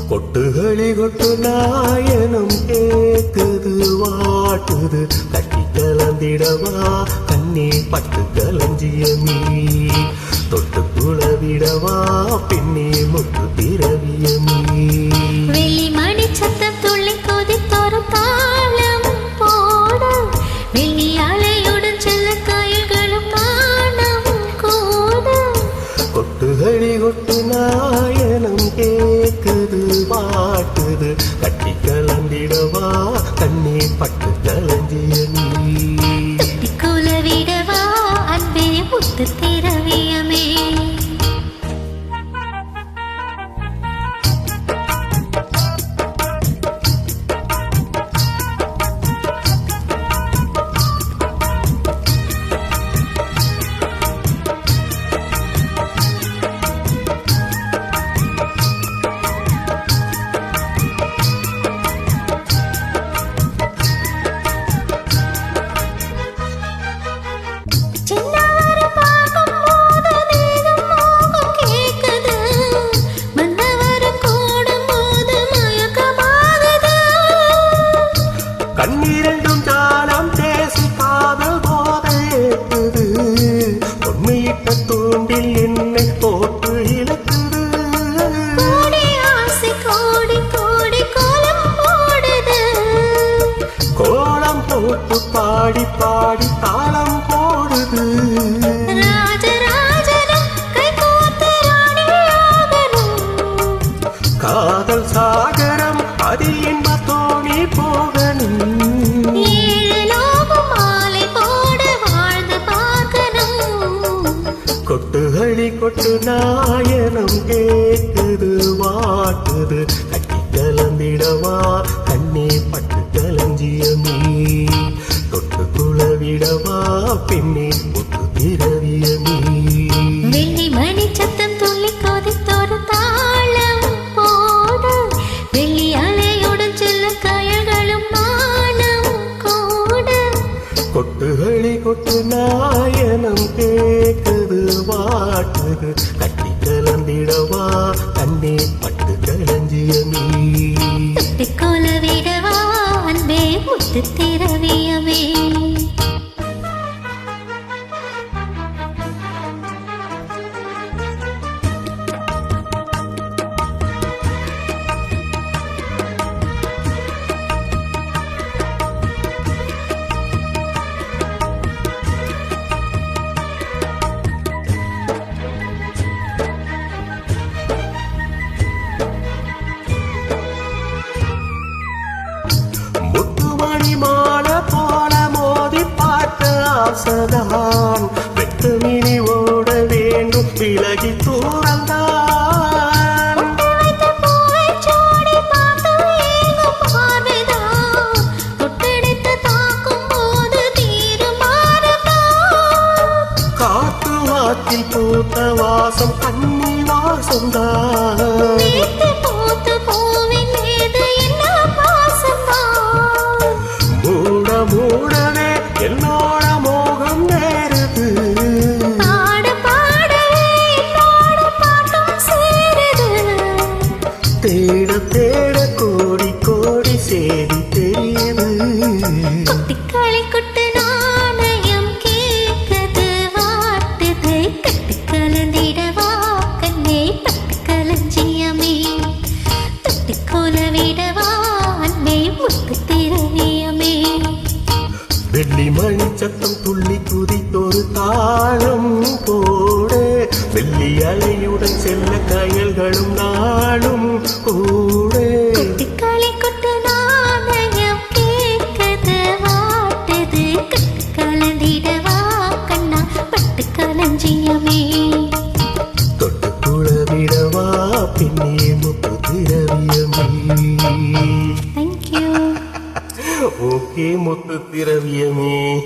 கொட்டுகளி கொட்டு நாயனம் கேக்குது வாட்டுது கட்டி கலந்திடவா கண்ணே பட்டு கலஞ்சியமீ தொட்டு குளவிடவா பெண்ணே முத்து திரவியமீ வெள்ளி மணி சத்தம் துள்ளி கொதித்தொரு தாளம் போட வெள்ளி அலையுடன் செல்ல காயல்களும் நாணம் கூட கொட்டுகளி கொட்டு நாயனம் கேக்குது வாட்டுது கட்டி கலந்திடவா கண்ணே பட்டு கலஞ்சியமீ குலவிடவா அன்பே முத்து திரவியமே கண்ணீரண்டும் ஜாலம் பேசி காதல் போதையேற்றுது பொன்மையிட்ட தூண்டில் என்னை போட்டு இழுக்குது கோடி ஆசை கோடி கோடி கோலம் போடுது கோலம் போட்டு பாடி பாடி தாளம் போடுது ராஜராஜனும் கைகோத்து ராணியாகணும் காதல் சாகரம் அதில் இன்ப தோணி போகணும் கொட்டுகளி கொட்டு நாயனம் கேக்குது வாட்டுது கட்டி கலந்திடவா கண்ணே பட்டு கலஞ்சியமீ தொட்டு குளவிடவா பெண்ணே முத்து திரவியமீ வெள்ளி மணி சத்தம் துள்ளி கொதித்தொரு தாளம் போட வெள்ளி அலையுடன் செல்ல காயல்களும் நாணம் கூட கொட்டுகளி கொட்டு நாயனம் கேக்குது வாட்டுது கட்டி கலந்திடவா கண்ணே பட்டு கலஞ்சியமீ கொலவிடவா அன்பே முத்து திரவியமே முத்துமணி மாலை போல மோதி பார்த்த ஆசைதான் வெட்டுமினி ஓட வேண்டும் விலகி தூரந்தான் காத்து வாக்கில் பூத்த வாசம் கண்ணி வாசம்தான் மூட மூடவே என்னோட மோகம் நேருது தேட தேட கோடி கோடி சேதி தெரியுது கொட்டு நாணயம் கேட்கது வாட்டுது கட்டு கலந்திடவா கண்ணே பட்டு களஞ்சியமே தொட்டு கொலவிடவா அன்பே முத்து திரவியமே வெள்ளி மணி சத்தம் துள்ளி குதித்தொரு தாளம் போட வெள்ளி அலையுடன் செல்ல கயல்களும் நாளும் கூட கொட்டு நாணயம் கேட்கது வாட்டுது கட்டு கலந்திடவா கண்ணா பட்டு களஞ்சியமே தொட்டு குளவிடவா பின்னே முத்து திரவியமே. தேங்க்யூ. ஓகே முத்து திரவியமே.